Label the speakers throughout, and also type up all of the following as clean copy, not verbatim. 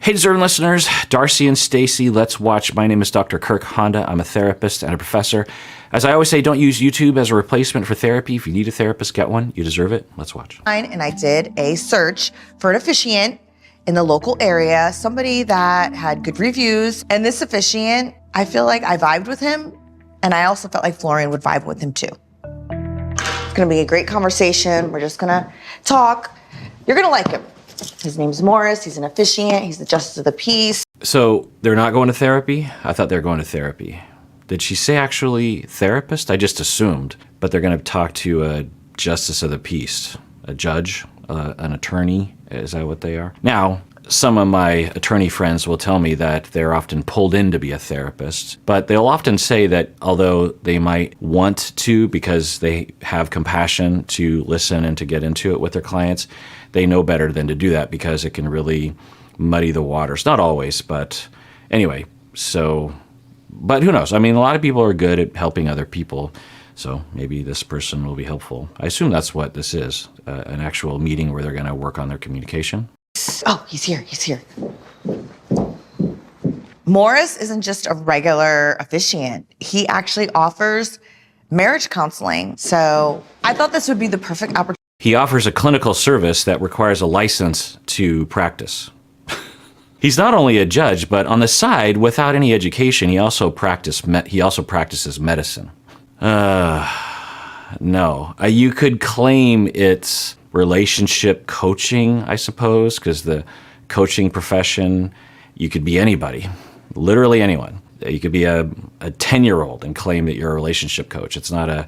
Speaker 1: Hey, deserving listeners, Darcey and Stacey, let's watch. My name is Dr. Kirk Honda. I'm a therapist and a professor. As I always say, don't use YouTube as a replacement for therapy. If you need a therapist, get one. You deserve it. Let's watch.
Speaker 2: And I did a search for an officiant in the local area, somebody that had good reviews. And this officiant, I feel like I vibed with him, and I also felt like Florian would vibe with him too. It's gonna be a great conversation. We're just gonna talk. You're gonna like him. His name's Morris. He's an officiant. He's the justice of the peace.
Speaker 1: So they're not going to therapy? I thought they were going to therapy. Did she say actually therapist? I just assumed. But they're going to talk to a justice of the peace, a judge, an attorney. Is that what they are? Now, some of my attorney friends will tell me that they're often pulled in to be a therapist, but they'll often say that although they might want to because they have compassion to listen and to get into it with their clients, they know better than to do that because it can really muddy the waters. Not always, but anyway, but who knows? I mean, a lot of people are good at helping other people, so maybe this person will be helpful. I assume that's what this is, an actual meeting where they're going to work on their communication.
Speaker 2: Oh, he's here. Morris isn't just a regular officiant. He actually offers marriage counseling. So I thought this would be the perfect opportunity.
Speaker 1: He offers a clinical service that requires a license to practice. He's not only a judge, but on the side, without any education, he also practices medicine. No. You could claim it's relationship coaching, I suppose, because the coaching profession, you could be anybody, literally anyone. You could be a 10-year-old and claim that you're a relationship coach. It's not a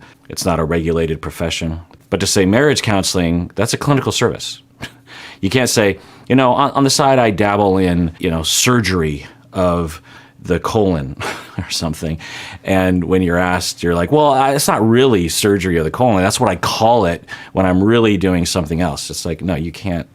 Speaker 1: regulated profession. But to say marriage counseling, that's a clinical service. You can't say, on the side I dabble in, surgery of the colon or something. And when you're asked, you're like, well, it's not really surgery of the colon. That's what I call it when I'm really doing something else. It's like, no, you can't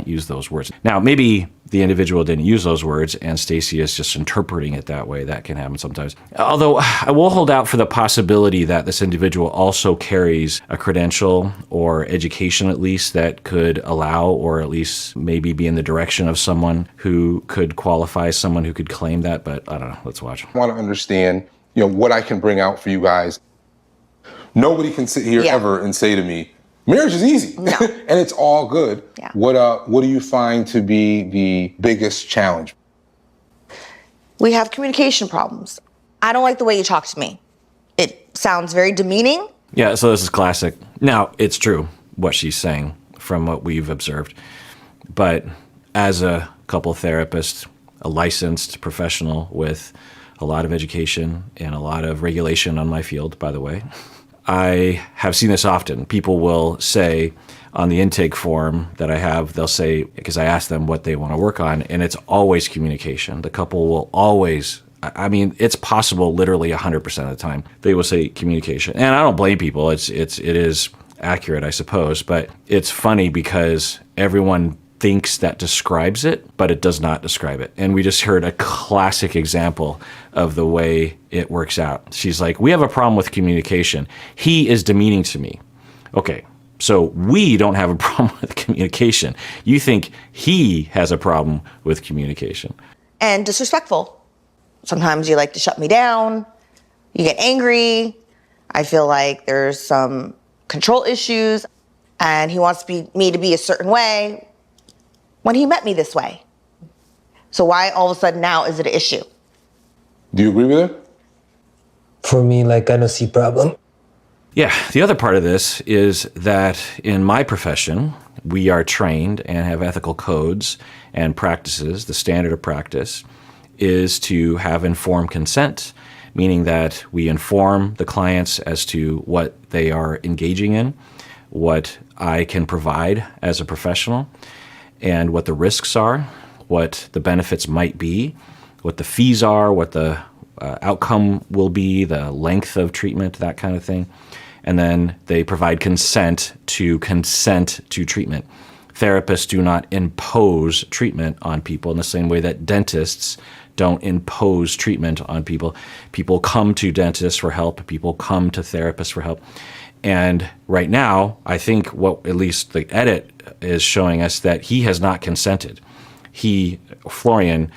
Speaker 1: use those words. Now, maybe the individual didn't use those words and Stacey is just interpreting it that way. That can happen sometimes. Although I will hold out for the possibility that this individual also carries a credential or education at least that could allow or at least maybe be in the direction of someone who could qualify as someone who could claim that. But I don't know. Let's watch.
Speaker 3: I want to understand, what I can bring out for you guys. Nobody can sit here ever and say to me, marriage is easy,
Speaker 2: no.
Speaker 3: And it's all good.
Speaker 2: Yeah.
Speaker 3: What do you find to be the biggest challenge?
Speaker 2: We have communication problems. I don't like the way you talk to me. It sounds very demeaning.
Speaker 1: Yeah, so this is classic. Now, it's true what she's saying from what we've observed. But as a couple therapist, a licensed professional with a lot of education and a lot of regulation on my field, by the way, I have seen this often. People will say on the intake form that I have, they'll say, because I ask them what they want to work on, and it's always communication. The couple will always, it's possible literally 100% of the time, they will say communication. And I don't blame people. It is accurate, I suppose, but it's funny because everyone thinks that describes it, but it does not describe it. And we just heard a classic example of the way it works out. She's like, we have a problem with communication. He is demeaning to me. Okay, so we don't have a problem with communication. You think he has a problem with communication.
Speaker 2: And disrespectful. Sometimes you like to shut me down. You get angry. I feel like there's some control issues, and he wants me to be a certain way when he met me this way. So why all of a sudden now is it an issue?
Speaker 3: Do you agree with her?
Speaker 4: For me, I don't see problem.
Speaker 1: Yeah, the other part of this is that in my profession, we are trained and have ethical codes and practices. The standard of practice is to have informed consent, meaning that we inform the clients as to what they are engaging in, what I can provide as a professional, and what the risks are, what the benefits might be, what the fees are, what the outcome will be, the length of treatment, that kind of thing. And then they provide consent to treatment. Therapists do not impose treatment on people in the same way that dentists don't impose treatment on people. People come to dentists for help. People come to therapists for help. And right now, I think what at least the edit is showing us that he has not consented. He Florian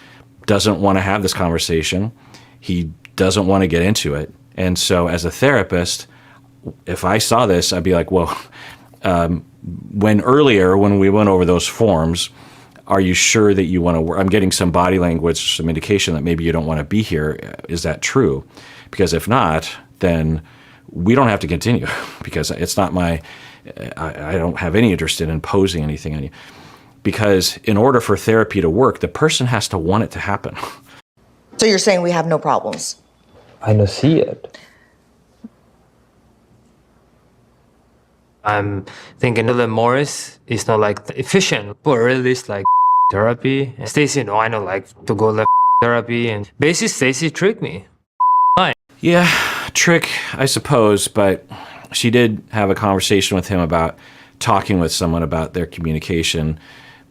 Speaker 1: doesn't want to have this conversation. He doesn't want to get into it. And so as a therapist, if I saw this, I'd be like, well, when we went over those forms, are you sure that you want to work? I'm getting some body language, some indication that maybe you don't want to be here. Is that true? Because if not, then we don't have to continue because it's not I don't have any interest in imposing anything on you. Because in order for therapy to work, the person has to want it to happen.
Speaker 2: So you're saying we have no problems?
Speaker 4: I don't see it.
Speaker 5: I'm thinking that Morris is not like efficient, but really it's like therapy. And Stacey, no, I don't like to go left therapy. And basically, Stacey tricked me.
Speaker 1: Yeah, trick, I suppose, but she did have a conversation with him about talking with someone about their communication.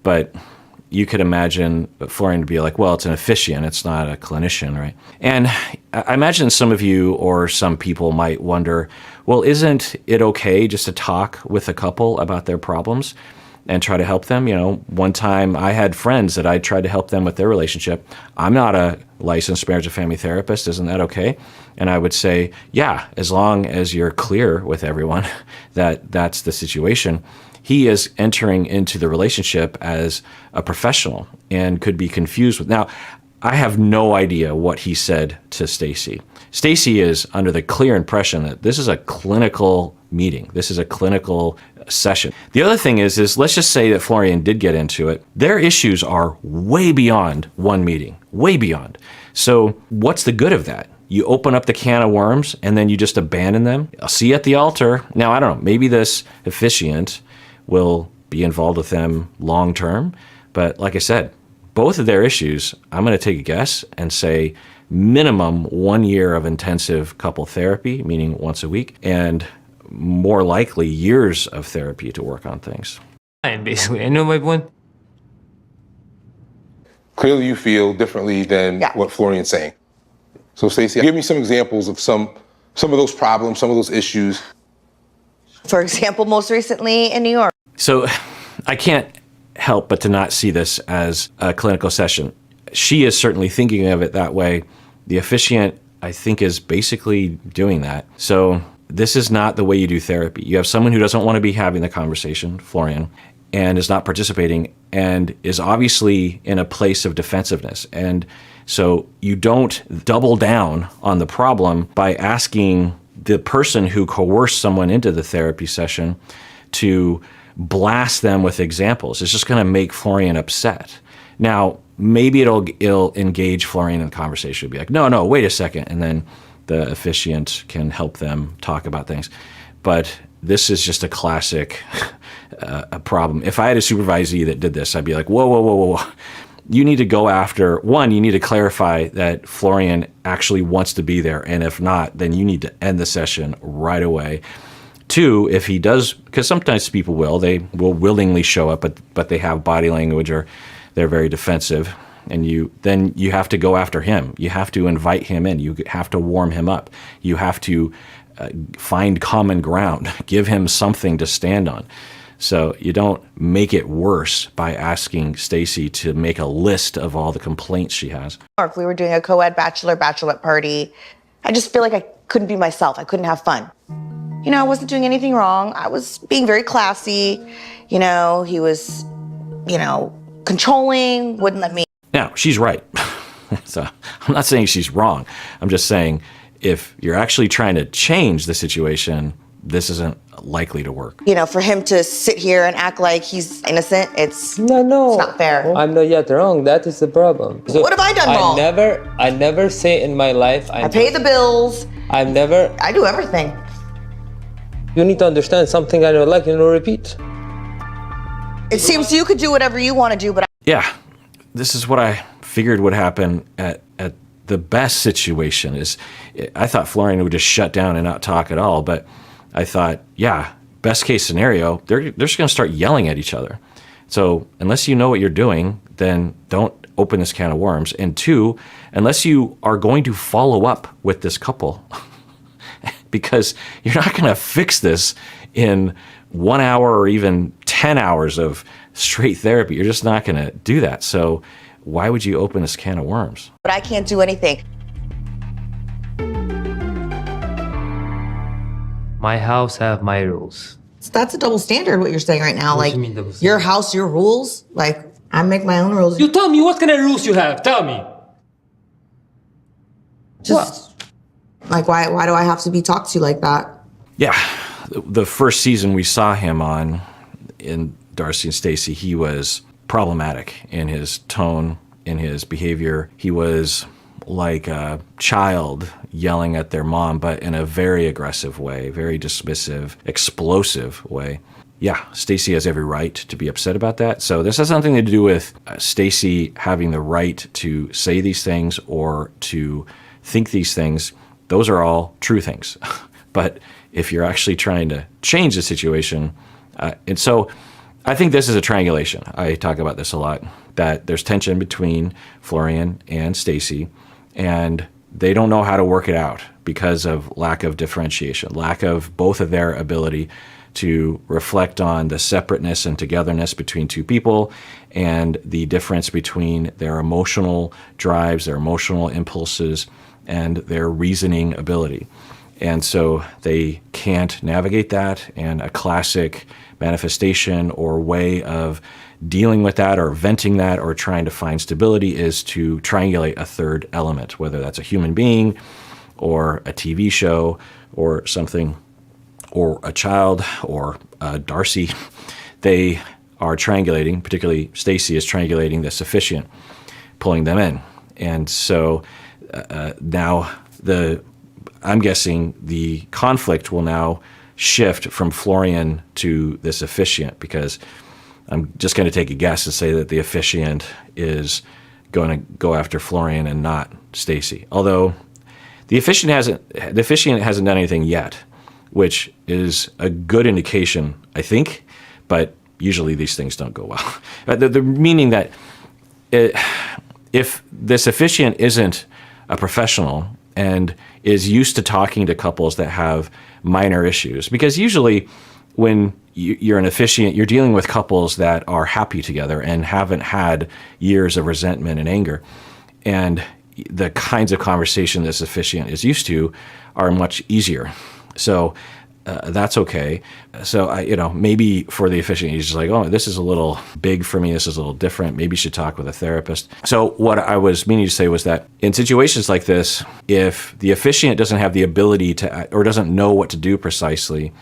Speaker 1: But you could imagine Florian to be like, well, it's an officiant, it's not a clinician, right? And I imagine some of you or some people might wonder, well, isn't it okay just to talk with a couple about their problems and try to help them? You know, one time I had friends that I tried to help them with their relationship. I'm not a licensed marriage and family therapist. Isn't that okay? And I would say, yeah, as long as you're clear with everyone that that's the situation. He is entering into the relationship as a professional and could be confused with. Now, I have no idea what he said to Stacey. Stacey is under the clear impression that this is a clinical meeting. This is a clinical session. The other thing is let's just say that Florian did get into it. Their issues are way beyond one meeting, way beyond. So what's the good of that? You open up the can of worms and then you just abandon them? I'll see you at the altar. Now, I don't know, maybe this officiant will be involved with them long term. But like I said, both of their issues, I'm going to take a guess and say minimum 1 year of intensive couple therapy, meaning once a week, and more likely years of therapy to work on things.
Speaker 5: Basically, I know my point.
Speaker 3: Clearly you feel differently than what Florian's saying. So Stacey, give me some examples of some of those problems, some of those issues.
Speaker 2: For example, most recently in New York.
Speaker 1: So I can't help but to not see this as a clinical session. She is certainly thinking of it that way. The officiant, I think, is basically doing that. So this is not the way you do therapy. You have someone who doesn't want to be having the conversation, Florian, and is not participating and is obviously in a place of defensiveness. And so you don't double down on the problem by asking the person who coerced someone into the therapy session to blast them with examples. It's just going to make Florian upset. Now, maybe it'll engage Florian in conversation. It'll be like, no, wait a second. And then the officiant can help them talk about things. But this is just a classic a problem. If I had a supervisee that did this, I'd be like, whoa. You need to go after, one, you need to clarify that Florian actually wants to be there. And if not, then you need to end the session right away. Two, if he does, because sometimes people they will willingly show up, but they have body language or they're very defensive. And then you have to go after him. You have to invite him in. You have to warm him up. You have to find common ground, give him something to stand on. So you don't make it worse by asking Stacey to make a list of all the complaints she has.
Speaker 2: We were doing a co-ed bachelorette party. I just feel like I couldn't be myself. I couldn't have fun. You know, I wasn't doing anything wrong. I was being very classy. You know, he was, controlling, wouldn't let me.
Speaker 1: Now, she's right. So I'm not saying she's wrong. I'm just saying if you're actually trying to change the situation, this isn't likely to work.
Speaker 2: You know, for him to sit here and act like he's innocent, it's not fair.
Speaker 4: I'm not yet wrong. That is the problem. So
Speaker 2: what have I done wrong?
Speaker 4: I never say in my life.
Speaker 2: I pay the bills. I do everything.
Speaker 4: You need to understand something I don't like, repeat.
Speaker 2: It seems you could do whatever you want to do, but
Speaker 1: yeah, this is what I figured would happen at the best situation is I thought Florian would just shut down and not talk at all, but I thought, yeah, best case scenario, they're just going to start yelling at each other. So unless you know what you're doing, then don't open this can of worms. And two, unless you are going to follow up with this couple, because you're not going to fix this in 1 hour or even 10 hours of straight therapy. You're just not going to do that. So why would you open this can of worms?
Speaker 2: But I can't do anything.
Speaker 5: My house have my rules.
Speaker 2: That's a double standard, what you're saying right now.
Speaker 5: What do
Speaker 2: Like,
Speaker 5: you mean double standard?
Speaker 2: your house, your rules. Like, I make my own rules.
Speaker 5: You tell me what kind of rules you have. Tell me.
Speaker 2: Just, like, why do I have to be talked to like that?
Speaker 1: Yeah, the first season we saw him on in Darcey and Stacey, he was problematic in his tone, in his behavior. He was like a child yelling at their mom, but in a very aggressive way, very dismissive, explosive way. Yeah, Stacey has every right to be upset about that. So this has something to do with Stacey having the right to say these things or to think these things. Those are all true things. But if you're actually trying to change the situation, and so I think this is a triangulation. I talk about this a lot, that there's tension between Florian and Stacey, and they don't know how to work it out because of lack of differentiation, lack of both of their ability to reflect on the separateness and togetherness between two people and the difference between their emotional drives, their emotional impulses, and their reasoning ability. And so they can't navigate that, and a classic manifestation or way of dealing with that or venting that or trying to find stability is to triangulate a third element, whether that's a human being or a TV show or something, or a child or Darcey. They are triangulating, particularly Stacey is triangulating the sufficient, pulling them in. And so now I'm guessing the conflict will now shift from Florian to this officiant, because I'm just going to take a guess and say that the officiant is going to go after Florian and not Stacey. Although the officiant hasn't done anything yet, which is a good indication, I think, but usually these things don't go well. The meaning that if this officiant isn't a professional and is used to talking to couples that have minor issues, because usually when you're an officiant, you're dealing with couples that are happy together and haven't had years of resentment and anger. And the kinds of conversation this officiant is used to are much easier. So that's okay. So maybe for the officiant, he's just like, oh, this is a little big for me. This is a little different. Maybe you should talk with a therapist. So what I was meaning to say was that in situations like this, if the officiant doesn't have the ability to, or doesn't know what to do precisely,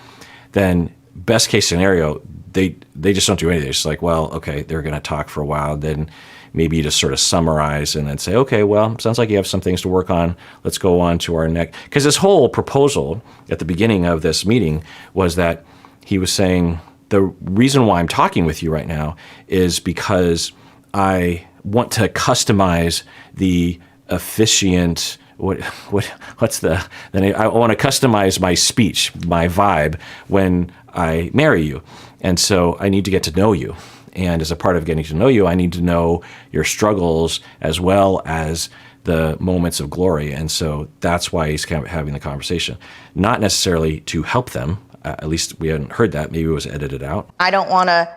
Speaker 1: then best case scenario, they just don't do anything. It's just like, well, okay, they're going to talk for a while. Then maybe you just sort of summarize and then say, okay, well, sounds like you have some things to work on. Let's go on to our next. Because this whole proposal at the beginning of this meeting was that he was saying, the reason why I'm talking with you right now is because I want to customize the officiant. What's the name? I want to customize my speech, my vibe when I marry you. And so I need to get to know you. And as a part of getting to know you, I need to know your struggles as well as the moments of glory. And so that's why he's kind of having the conversation. Not necessarily to help them. At least we hadn't heard that. Maybe it was edited out.
Speaker 2: I don't want to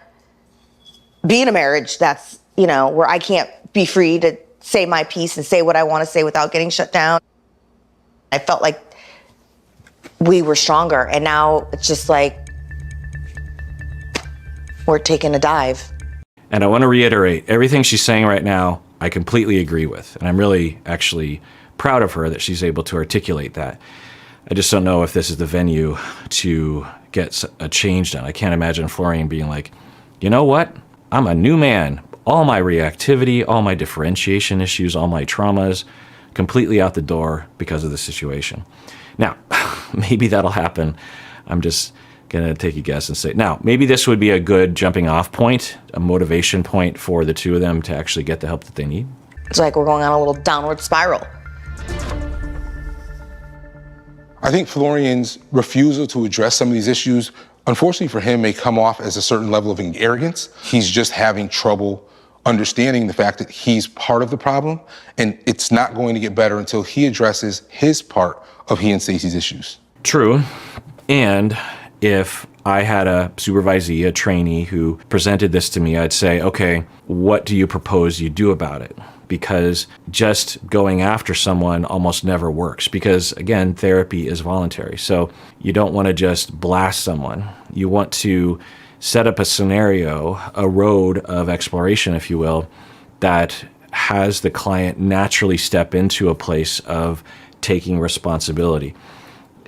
Speaker 2: be in a marriage that's, where I can't be free to say my piece and say what I want to say without getting shut down. I felt like we were stronger, and now it's just like we're taking a dive.
Speaker 1: And I want to reiterate, everything she's saying right now, I completely agree with. And I'm really actually proud of her that she's able to articulate that. I just don't know if this is the venue to get a change done. I can't imagine Florian being like, you know what? I'm a new man. All my reactivity, all my differentiation issues, all my traumas, completely out the door because of the situation. Now, maybe that'll happen. I'm just going to take a guess and say, now, maybe this would be a good jumping off point, a motivation point for the two of them to actually get the help that they need.
Speaker 2: It's like we're going on a little downward spiral.
Speaker 3: I think Florian's refusal to address some of these issues, unfortunately for him, may come off as a certain level of arrogance. He's just having trouble understanding the fact that he's part of the problem, and it's not going to get better until he addresses his part of he and Stacey's issues.
Speaker 1: True. And if I had a supervisee, a trainee who presented this to me, I'd say, okay, what do you propose you do about it? Because just going after someone almost never works, because again, therapy is voluntary. So you don't want to just blast someone. You want to set up a scenario, a road of exploration, if you will, that has the client naturally step into a place of taking responsibility.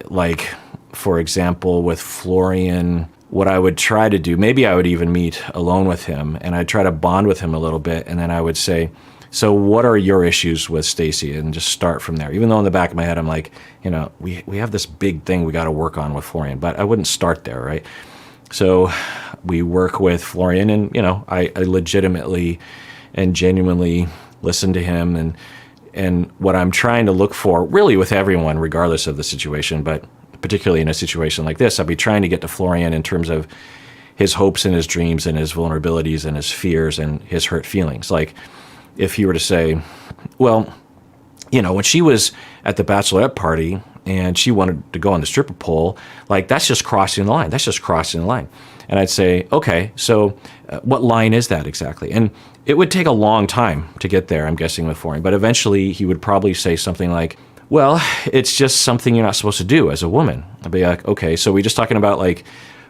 Speaker 1: Like, for example, with Florian, what I would try to do, maybe I would even meet alone with him and I'd try to bond with him a little bit. And then I would say, so what are your issues with Stacey? And just start from there. Even though in the back of my head, I'm like, we have this big thing we got to work on with Florian, but I wouldn't start there, right? So we work with Florian and, I legitimately and genuinely listen to him. And what I'm trying to look for, really with everyone, regardless of the situation, but particularly in a situation like this, I'd be trying to get to Florian in terms of his hopes and his dreams and his vulnerabilities and his fears and his hurt feelings. Like if he were to say, well, when she was at the bachelorette party and she wanted to go on the stripper pole, like that's just crossing the line. That's just crossing the line. And I'd say, okay, so what line is that exactly? And it would take a long time to get there, I'm guessing, with Florian. But eventually he would probably say something like, well, it's just something you're not supposed to do as a woman. I'd be like, okay, so are we just talking about like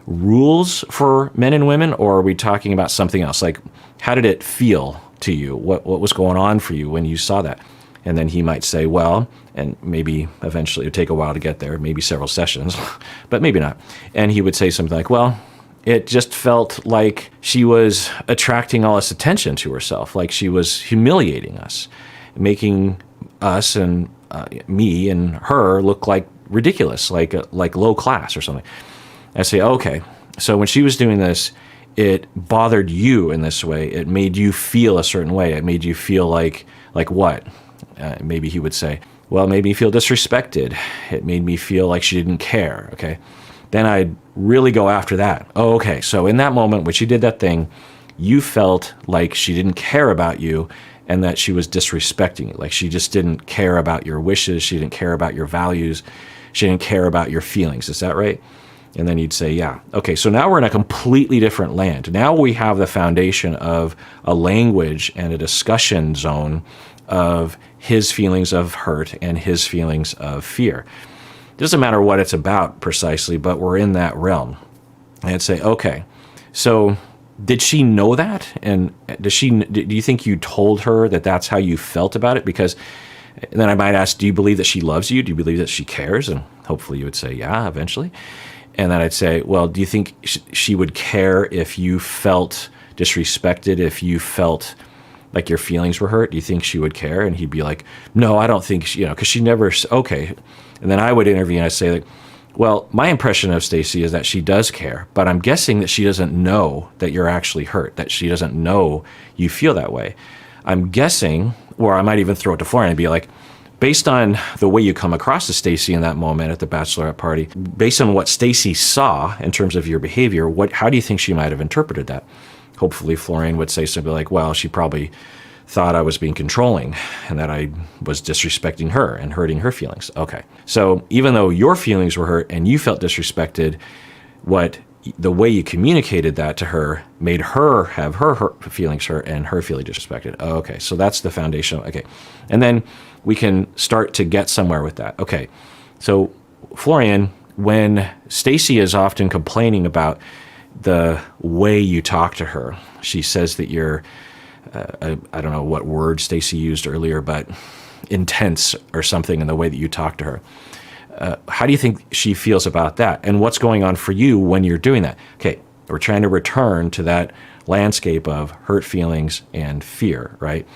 Speaker 1: rules for men and women, or are we talking about something else? Like, how did it feel to you? What was going on for you when you saw that? And then he might say, well, and maybe eventually it would take a while to get there, maybe several sessions, but maybe not. And he would say something like, well, it just felt like she was attracting all this attention to herself, like she was humiliating us, making us and me and her look like ridiculous, like low class or something. I say, okay, so when she was doing this, it bothered you in this way. It made you feel a certain way. It made you feel like what? Maybe he would say, well, it made me feel disrespected. It made me feel like she didn't care, okay? Then I'd really go after that. Oh, okay, so in that moment when she did that thing, you felt like she didn't care about you and that she was disrespecting you. Like she just didn't care about your wishes. She didn't care about your values. She didn't care about your feelings. Is that right? And then you'd say, yeah. Okay, so now we're in a completely different land. Now we have the foundation of a language and a discussion zone of his feelings of hurt and his feelings of fear. It doesn't matter what it's about precisely, but we're in that realm. And I'd say, okay, so did she know that? And do you think you told her that that's how you felt about it? Because then I might ask, do you believe that she loves you? Do you believe that she cares? And hopefully you would say, yeah, eventually. And then I'd say, well, do you think she would care if you felt disrespected, if you felt like your feelings were hurt? Do you think she would care? And he'd be like, no, I don't think, because she never, okay. And then I would intervene and I'd say, like, well, my impression of Stacey is that she does care, but I'm guessing that she doesn't know that you're actually hurt, that she doesn't know you feel that way. I'm guessing, or I might even throw it to Florian and be like, based on the way you come across to Stacey in that moment at the bachelorette party, based on what Stacey saw in terms of your behavior, how do you think she might have interpreted that? Hopefully Florian would say something like, well, she probably thought I was being controlling and that I was disrespecting her and hurting her feelings. Okay. So even though your feelings were hurt and you felt disrespected, the way you communicated that to her made her have her feelings hurt and her feeling disrespected. Oh, okay. So that's the foundation. Okay. And then we can start to get somewhere with that. Okay. So Florian, when Stacey is often complaining about the way you talk to her, she says that you're, I don't know what word Stacey used earlier, but intense or something in the way that you talk to her. How do you think she feels about that? And what's going on for you when you're doing that? Okay, we're trying to return to that landscape of hurt feelings and fear, right?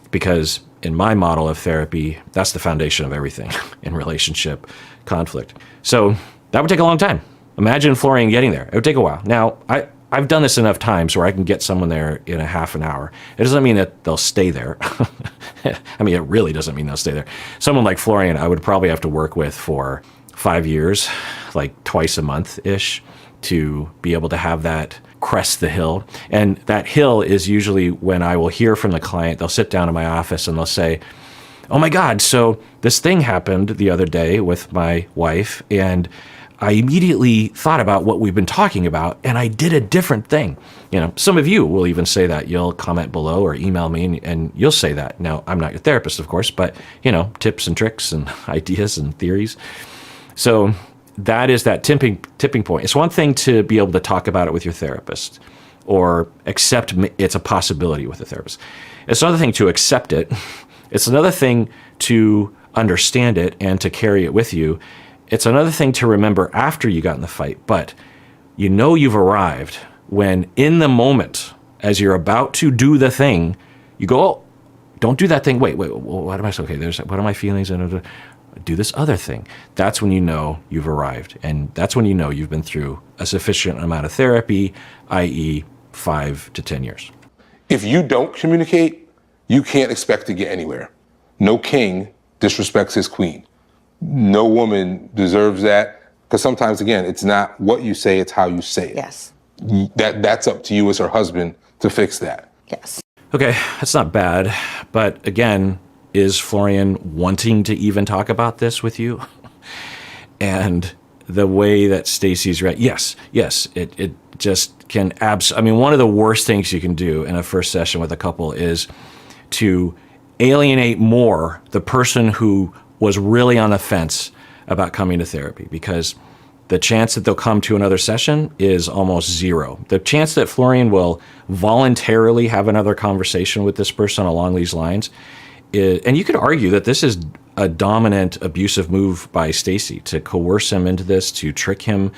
Speaker 1: Because in my model of therapy, that's the foundation of everything in relationship conflict. So that would take a long time. Imagine Florian getting there. It would take a while. Now, I've done this enough times where I can get someone there in a half an hour. It doesn't mean that they'll stay there. I mean, it really doesn't mean they'll stay there. Someone like Florian, I would probably have to work with for 5 years, like twice a month-ish, to be able to have that crest the hill. And that hill is usually when I will hear from the client. They'll sit down in my office and they'll say, oh my God, so this thing happened the other day with my wife, and I immediately thought about what we've been talking about, and I did a different thing. Some of you will even say that. You'll comment below or email me, and you'll say that. Now, I'm not your therapist, of course, but, tips and tricks and ideas and theories. So that is that tipping point. It's one thing to be able to talk about it with your therapist or accept it's a possibility with a therapist. It's another thing to accept it. It's another thing to understand it and to carry it with you. It's another thing to remember after you got in the fight, but you've arrived when in the moment, as you're about to do the thing, you go, oh, don't do that thing. Wait, what am I saying? Okay, what are my feelings? And do this other thing. That's when you know you've arrived. And that's when you know you've been through a sufficient amount of therapy, i.e. 5 to 10 years.
Speaker 3: If you don't communicate, you can't expect to get anywhere. No king disrespects his queen. No woman deserves that, because sometimes, again, it's not what you say, it's how you say it.
Speaker 2: Yes.
Speaker 3: That's up to you as her husband to fix that.
Speaker 2: Yes.
Speaker 1: Okay, that's not bad. But again, is Florian wanting to even talk about this with you? And the way that Stacey's right, yes, it just can one of the worst things you can do in a first session with a couple is to alienate more the person who was really on the fence about coming to therapy, because the chance that they'll come to another session is almost zero. The chance that Florian will voluntarily have another conversation with this person along these lines is, and you could argue that this is a dominant abusive move by Stacey to coerce him into this, to trick him,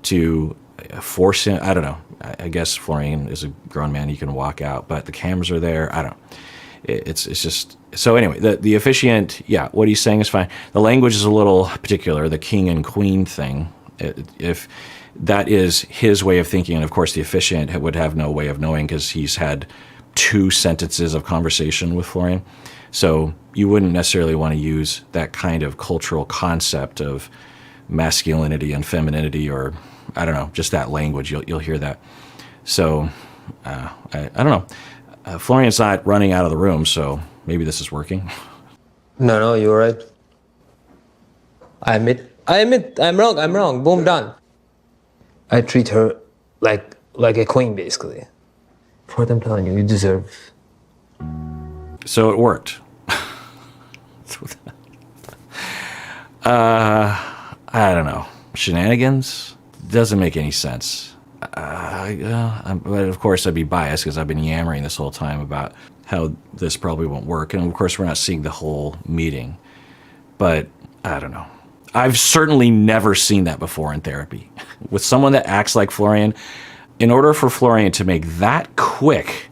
Speaker 1: to force him. I don't know. I guess Florian is a grown man. He can walk out, but the cameras are there. I don't know. It's just, so anyway, the officiant, yeah, what he's saying is fine. The language is a little particular, the king and queen thing. If that is his way of thinking, and of course the officiant would have no way of knowing because he's had 2 sentences of conversation with Florian. So you wouldn't necessarily want to use that kind of cultural concept of masculinity and femininity, or I don't know, just that language. You'll hear that. So I don't know. Florian's not running out of the room, so maybe this is working.
Speaker 4: No, you're right. I admit, I'm wrong. Boom, done. I treat her like a queen, basically. For what I'm telling you, you deserve.
Speaker 1: So it worked. I don't know. Shenanigans? Doesn't make any sense. But of course I'd be biased because I've been yammering this whole time about how this probably won't work. And of course we're not seeing the whole meeting. But I don't know. I've certainly never seen that before in therapy. With someone that acts like Florian, in order for Florian to make that quick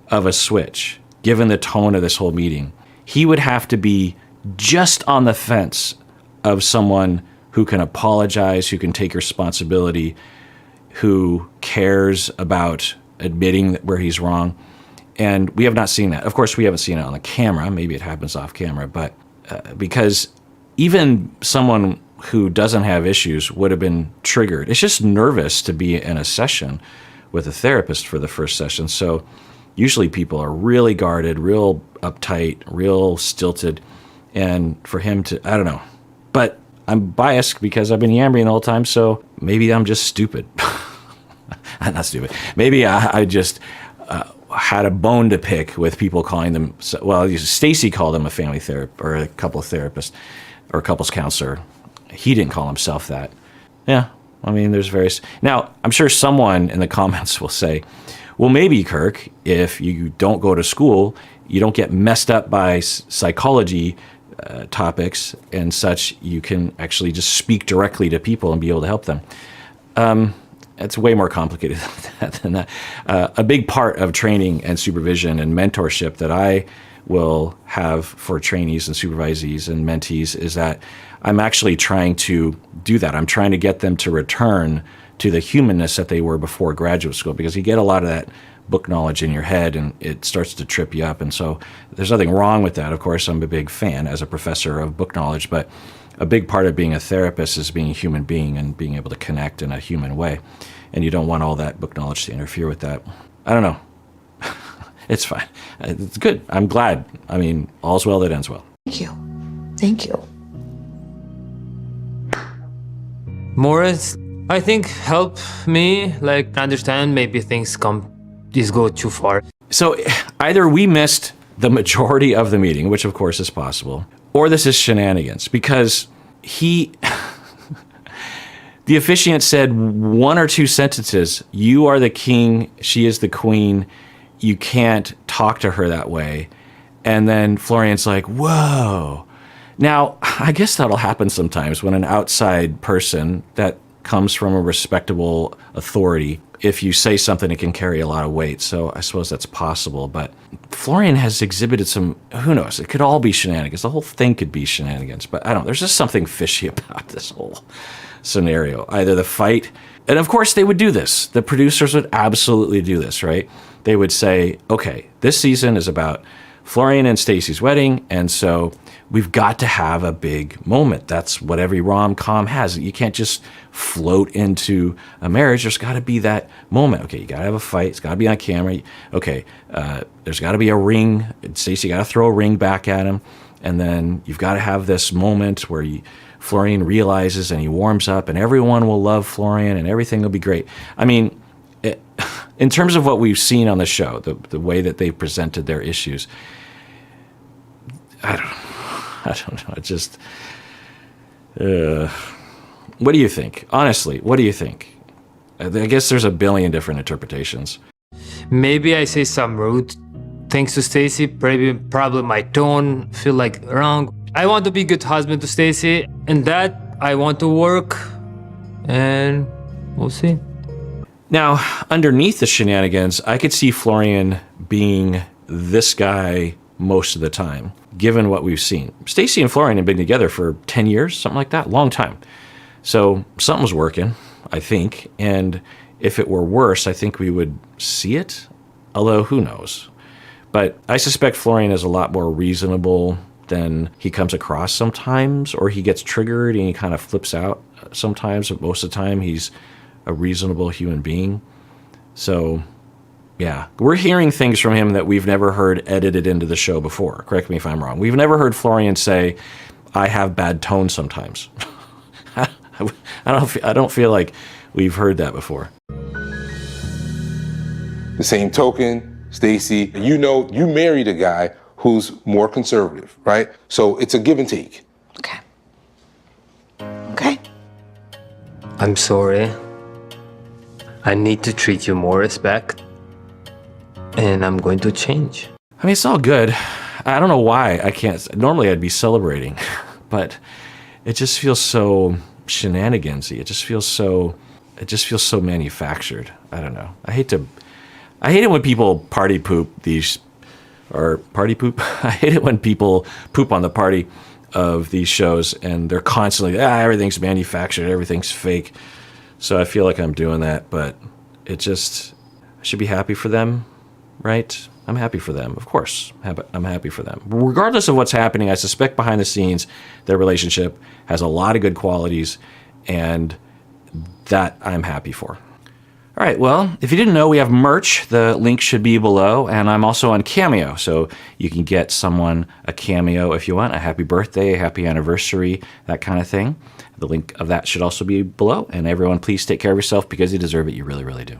Speaker 1: of a switch, given the tone of this whole meeting, he would have to be just on the fence of someone who can apologize, who can take responsibility, who cares about admitting where he's wrong. And we have not seen that. Of course, we haven't seen it on the camera. Maybe it happens off camera, but because even someone who doesn't have issues would have been triggered. It's just nervous to be in a session with a therapist for the first session. So usually people are really guarded, real uptight, real stilted. And for him to, I don't know. But I'm biased because I've been yammering the whole time, so maybe I'm just stupid. I'm not stupid. Maybe I just had a bone to pick with people calling them, well, Stacey called him a family therapist or a couple therapist or a couples counselor. He didn't call himself that. Yeah, I mean, there's various. Now, I'm sure someone in the comments will say, well, maybe, Kirk, if you don't go to school, you don't get messed up by psychology topics and such, you can actually just speak directly to people and be able to help them. It's way more complicated than that. A big part of training and supervision and mentorship that I will have for trainees and supervisees and mentees is that I'm actually trying to do that. I'm trying to get them to return to the humanness that they were before graduate school, because you get a lot of that book knowledge in your head and it starts to trip you up. And so there's nothing wrong with that. Of course, I'm a big fan as a professor of book knowledge, but a big part of being a therapist is being a human being and being able to connect in a human way. And you don't want all that book knowledge to interfere with that. I don't know. It's fine. It's good. I'm glad. I mean, all's well that ends well.
Speaker 2: Thank you. Thank you.
Speaker 5: Morris, I think, help me like understand maybe things go too far.
Speaker 1: So either we missed the majority of the meeting, which of course is possible, or this is shenanigans, because the officiant said one or two sentences. You are the king, she is the queen. You can't talk to her that way. And then Florian's like, whoa. Now, I guess that'll happen sometimes when an outside person that comes from a respectable authority, if you say something, it can carry a lot of weight. So I suppose that's possible. But Florian has exhibited some, who knows, it could all be shenanigans. The whole thing could be shenanigans. But I don't know, there's just something fishy about this whole scenario. Either the fight, and of course they would do this. The producers would absolutely do this, right? They would say, okay, this season is about Florian and Stacey's wedding, and so we've got to have a big moment. That's what every rom-com has. You can't just float into a marriage. There's got to be that moment. Okay, you got to have a fight. It's got to be on camera. Okay, there's got to be a ring. Stacey got to throw a ring back at him, and then you've got to have this moment where Florian realizes and he warms up, and everyone will love Florian, and everything will be great. I mean, in terms of what we've seen on the show, the way that they presented their issues, I don't know. It just, what do you think? Honestly, what do you think? I guess there's a billion different interpretations.
Speaker 5: Maybe I say some rude things to Stacey. Probably my tone feel like wrong. I want to be a good husband to Stacey, and that I want to work, and we'll see.
Speaker 1: Now, underneath the shenanigans, I could see Florian being this guy most of the time, given what we've seen. Stacey and Florian have been together for 10 years, something like that, long time. So something's working, I think. And if it were worse, I think we would see it, although who knows. But I suspect Florian is a lot more reasonable than he comes across sometimes, or he gets triggered and he kind of flips out sometimes, but most of the time he's a reasonable human being. So yeah, we're hearing things from him that we've never heard edited into the show before. Correct me if I'm wrong. We've never heard Florian say, I have bad tone sometimes. I don't feel like we've heard that before.
Speaker 3: The same token, Stacey, you married a guy who's more conservative, right? So it's a give and take.
Speaker 2: Okay. Okay.
Speaker 5: I'm sorry. I need to treat you more respect, and I'm going to change.
Speaker 1: I mean, it's all good. I don't know why I can't. Normally I'd be celebrating, but it just feels so shenanigansy. It just feels so manufactured. I don't know. I hate it when people party poop party poop. I hate it when people poop on the party of these shows, and they're constantly, everything's manufactured, everything's fake. So I feel like I'm doing that, but I should be happy for them, right? I'm happy for them, of course. I'm happy for them. Regardless of what's happening, I suspect behind the scenes, their relationship has a lot of good qualities, and that I'm happy for. All right, well, if you didn't know, we have merch. The link should be below, and I'm also on Cameo, so you can get someone a cameo if you want, a happy birthday, a happy anniversary, that kind of thing. The link of that should also be below, and everyone, please take care of yourself because you deserve it. You really, really do.